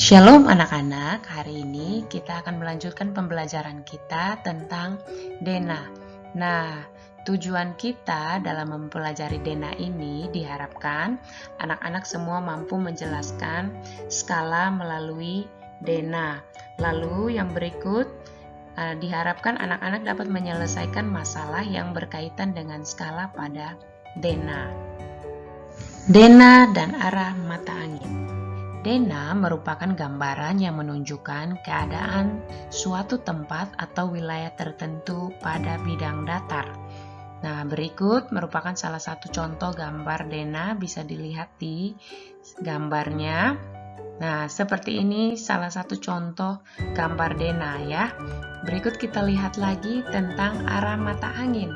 Shalom anak-anak, hari ini kita akan melanjutkan pembelajaran kita tentang Dena. Nah, tujuan kita dalam mempelajari Dena ini diharapkan anak-anak semua mampu menjelaskan skala melalui Dena. Lalu yang berikut diharapkan anak-anak dapat menyelesaikan masalah yang berkaitan dengan skala pada Dena. Dena dan arah mata angin. Dena merupakan gambaran yang menunjukkan keadaan suatu tempat atau wilayah tertentu pada bidang datar. Nah, berikut merupakan salah satu contoh gambar Dena, bisa dilihat di gambarnya. Nah, seperti ini salah satu contoh gambar Dena ya. Berikut kita lihat lagi tentang arah mata angin.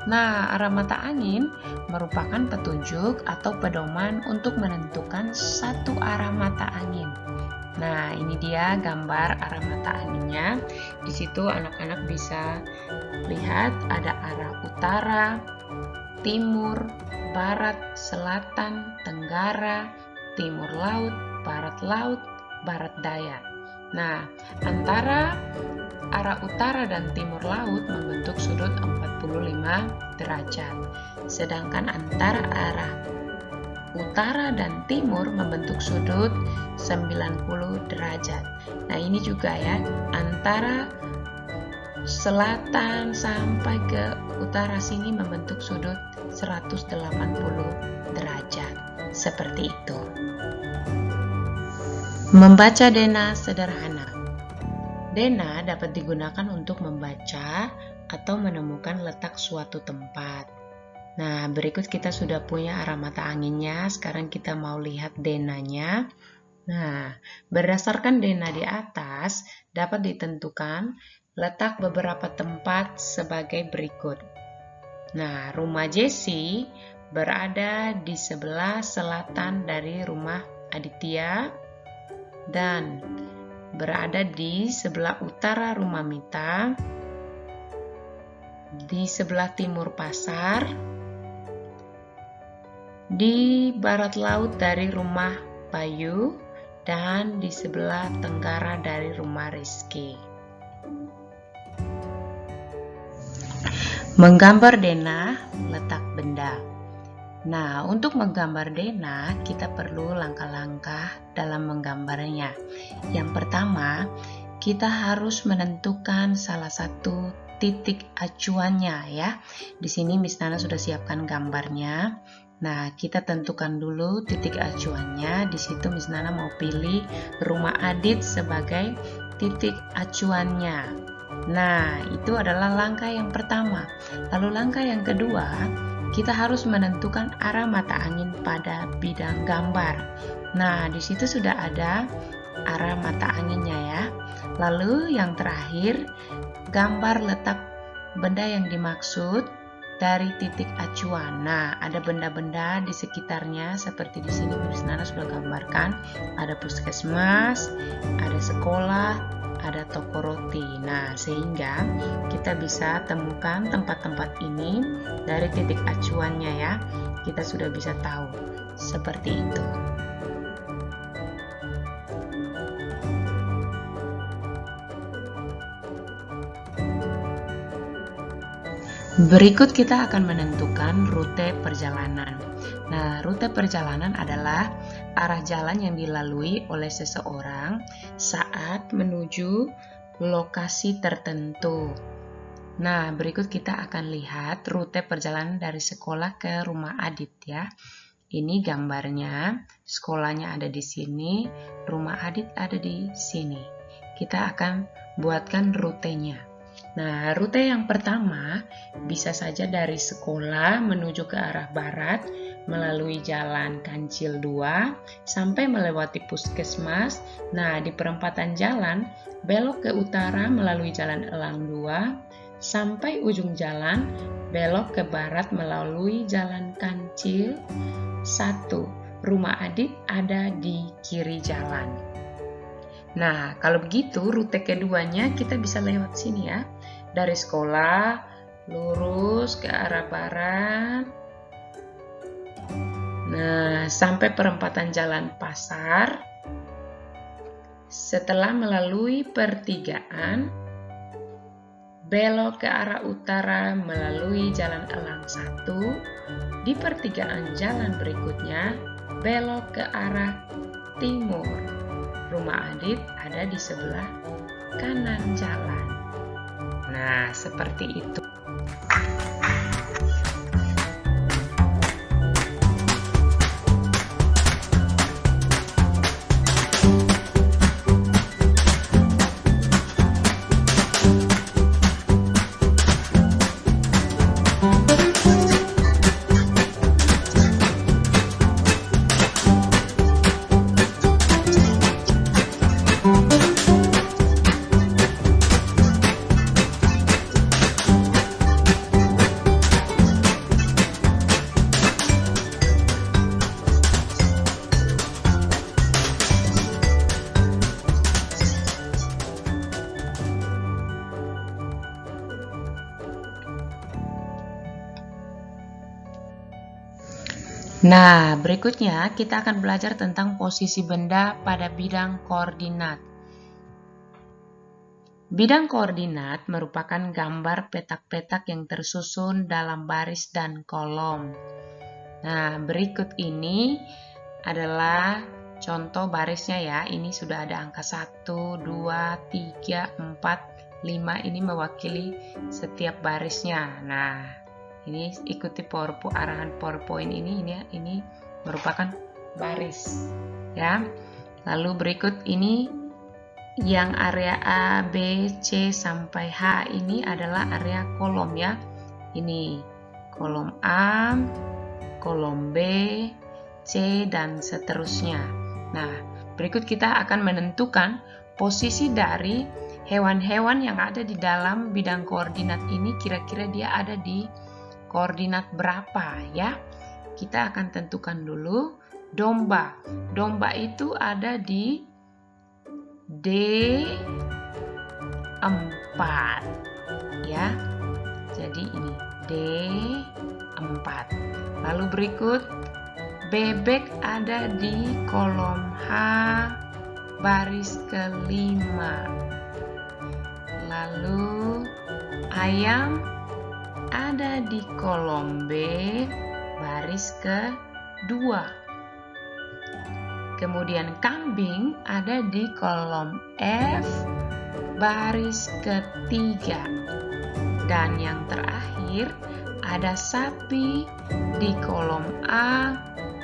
Nah, arah mata angin merupakan petunjuk atau pedoman untuk menentukan satu arah mata angin. Nah, ini dia gambar arah mata anginnya. Di situ anak-anak bisa lihat ada arah utara, timur, barat, selatan, tenggara, timur laut, barat daya. Nah, antara arah utara dan timur laut membentuk sudut 45 derajat. Sedangkan antara arah utara dan timur membentuk sudut 90 derajat. Nah, ini juga ya, antara selatan sampai ke utara sini membentuk sudut 180 derajat. Seperti itu. Membaca Dena sederhana. Dena dapat digunakan untuk membaca atau menemukan letak suatu tempat. Nah, berikut kita sudah punya arah mata anginnya. Sekarang kita mau lihat denanya. Nah, berdasarkan dena di atas, dapat ditentukan letak beberapa tempat sebagai berikut. Nah, rumah Jessie berada di sebelah selatan dari rumah Aditya dan berada di sebelah utara rumah Mita, di sebelah timur pasar, di barat laut dari rumah Bayu, dan di sebelah tenggara dari rumah Rizky. Menggambar Dena, letak benda. Nah, untuk menggambar Dena, kita perlu langkah-langkah dalam menggambarnya. Yang pertama, kita harus menentukan salah satu titik acuannya ya. Di sini Miss Nana sudah siapkan gambarnya. Nah, kita tentukan dulu titik acuannya. Di situ Miss Nana mau pilih rumah Adit sebagai titik acuannya. Nah, itu adalah langkah yang pertama. Lalu langkah yang kedua, kita harus menentukan arah mata angin pada bidang gambar. Nah, di situ sudah ada arah mata anginnya ya. Lalu yang terakhir, gambar letak benda yang dimaksud dari titik acuan. Nah, ada benda-benda di sekitarnya seperti di sini Miss Nana sudah gambarkan. Ada puskesmas, ada sekolah, ada toko roti. Nah, sehingga kita bisa temukan tempat-tempat ini dari titik acuannya ya. Kita sudah bisa tahu seperti itu. Berikut kita akan menentukan rute perjalanan. Nah, rute perjalanan adalah arah jalan yang dilalui oleh seseorang saat menuju lokasi tertentu. Nah, berikut kita akan lihat rute perjalanan dari sekolah ke rumah Adit ya. Ini gambarnya, sekolahnya ada di sini, rumah Adit ada di sini. Kita akan buatkan rutenya. Nah, rute yang pertama bisa saja dari sekolah menuju ke arah barat melalui jalan Kancil 2 sampai melewati puskesmas. Nah, di perempatan jalan belok ke utara melalui jalan Elang 2 sampai ujung jalan belok ke barat melalui jalan Kancil 1. Rumah Adit ada di kiri jalan. Nah, kalau begitu rute keduanya kita bisa lewat sini ya. Dari sekolah lurus ke arah barat. Nah, sampai perempatan jalan pasar. Setelah melalui pertigaan, belok ke arah utara melalui jalan elang 1. Di pertigaan jalan berikutnya, belok ke arah timur. Rumah Adit ada di sebelah kanan jalan. Nah, seperti itu. Nah, berikutnya kita akan belajar tentang posisi benda pada bidang koordinat. Bidang koordinat merupakan gambar petak-petak yang tersusun dalam baris dan kolom. Nah, berikut ini adalah contoh barisnya ya. Ini sudah ada angka 1, 2, 3, 4, 5. Ini mewakili setiap barisnya. Nah, ini ikuti arahan PowerPoint ini merupakan baris ya. Lalu berikut ini yang area A, B, C sampai H ini adalah area kolom ya. Ini kolom A, kolom B, C dan seterusnya. Nah, berikut kita akan menentukan posisi dari hewan-hewan yang ada di dalam bidang koordinat ini, kira-kira dia ada di koordinat berapa ya. Kita akan tentukan dulu domba. Domba itu ada di D4 ya. Jadi ini D4. Lalu berikut bebek ada di kolom H baris kelima. Lalu ayam ada di kolom B baris ke-2. Kemudian kambing ada di kolom F baris ke-3. Dan yang terakhir ada sapi di kolom A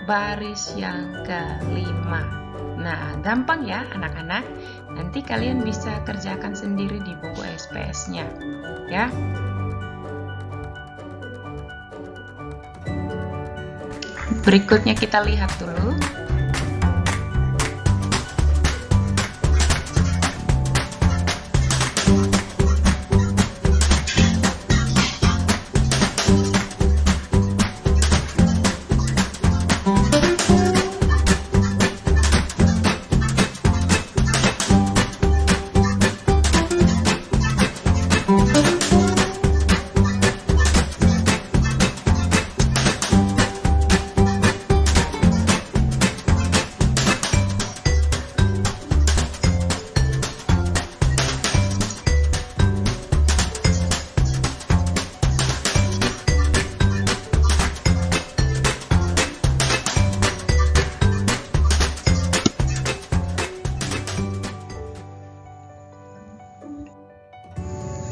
baris yang ke-5. Nah, gampang ya anak-anak. Nanti kalian bisa kerjakan sendiri di buku SPS-nya ya. Berikutnya kita lihat dulu.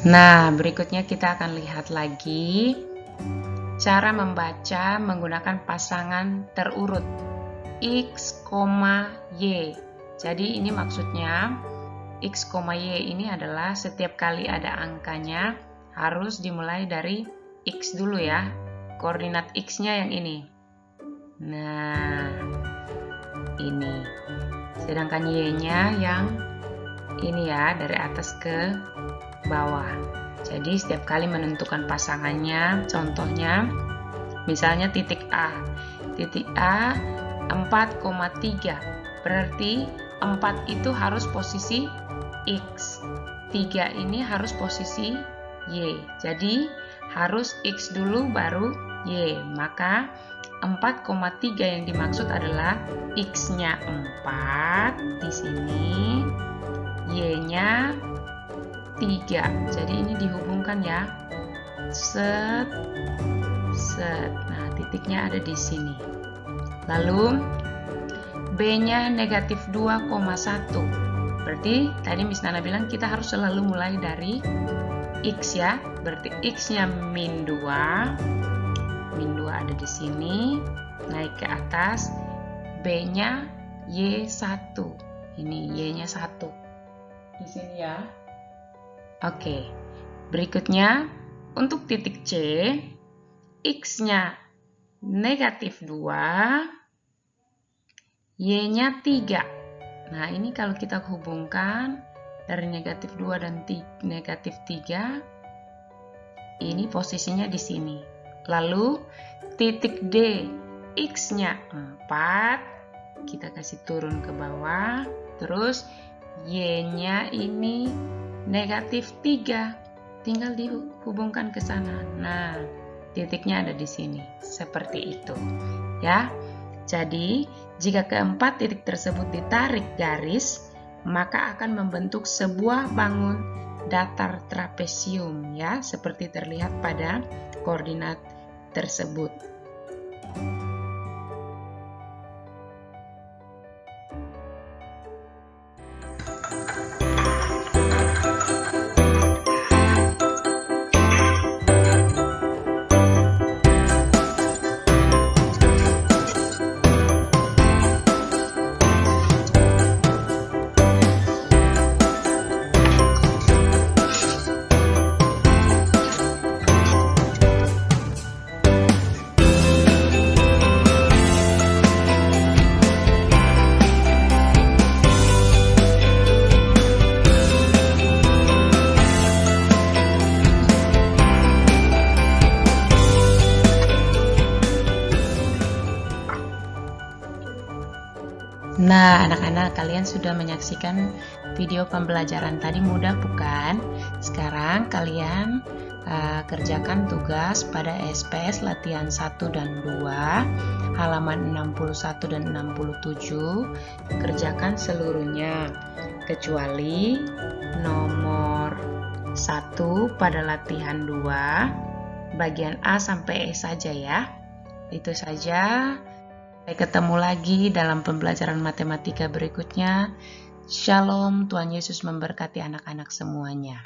Nah, berikutnya kita akan lihat lagi cara membaca menggunakan pasangan terurut X, Y. Jadi ini maksudnya X, Y ini adalah setiap kali ada angkanya harus dimulai dari X dulu ya. Koordinat X-nya yang ini. Nah, ini. Sedangkan Y-nya yang ini ya, dari atas ke bawah. Jadi setiap kali menentukan pasangannya, contohnya misalnya titik A 4,3, berarti 4 itu harus posisi X, 3 ini harus posisi Y. Jadi harus X dulu baru Y. Maka 4,3 yang dimaksud adalah X-nya 4 di sini, Y-nya 3. Jadi ini dihubungkan ya. Set, set. Nah, titiknya ada di sini. Lalu B-nya negatif 2,1. Berarti tadi Miss Nana bilang kita harus selalu mulai dari X ya. Berarti X-nya min 2. Min 2 ada di sini. Naik ke atas. B-nya Y1. Ini Y-nya 1. Di sini ya. Oke. Berikutnya untuk titik C, X-nya negatif 2, Y-nya 3. Nah, ini kalau kita hubungkan dari negatif 2 dan negatif 3, ini posisinya di sini. Lalu titik D, X-nya 4, kita kasih turun ke bawah. Terus Y-nya ini negatif 3, tinggal dihubungkan ke sana. Nah, titiknya ada di sini, seperti itu ya. Jadi, jika keempat titik tersebut ditarik garis, maka akan membentuk sebuah bangun datar trapesium ya, seperti terlihat pada koordinat tersebut. Nah, anak-anak, kalian sudah menyaksikan video pembelajaran tadi, mudah bukan? Sekarang kalian kerjakan tugas pada SPS latihan 1 dan 2, halaman 61 dan 67. Kerjakan seluruhnya, kecuali nomor 1 pada latihan 2, bagian A sampai E saja ya. Itu saja. Sampai ketemu lagi dalam pembelajaran matematika berikutnya. Shalom, Tuhan Yesus memberkati anak-anak semuanya.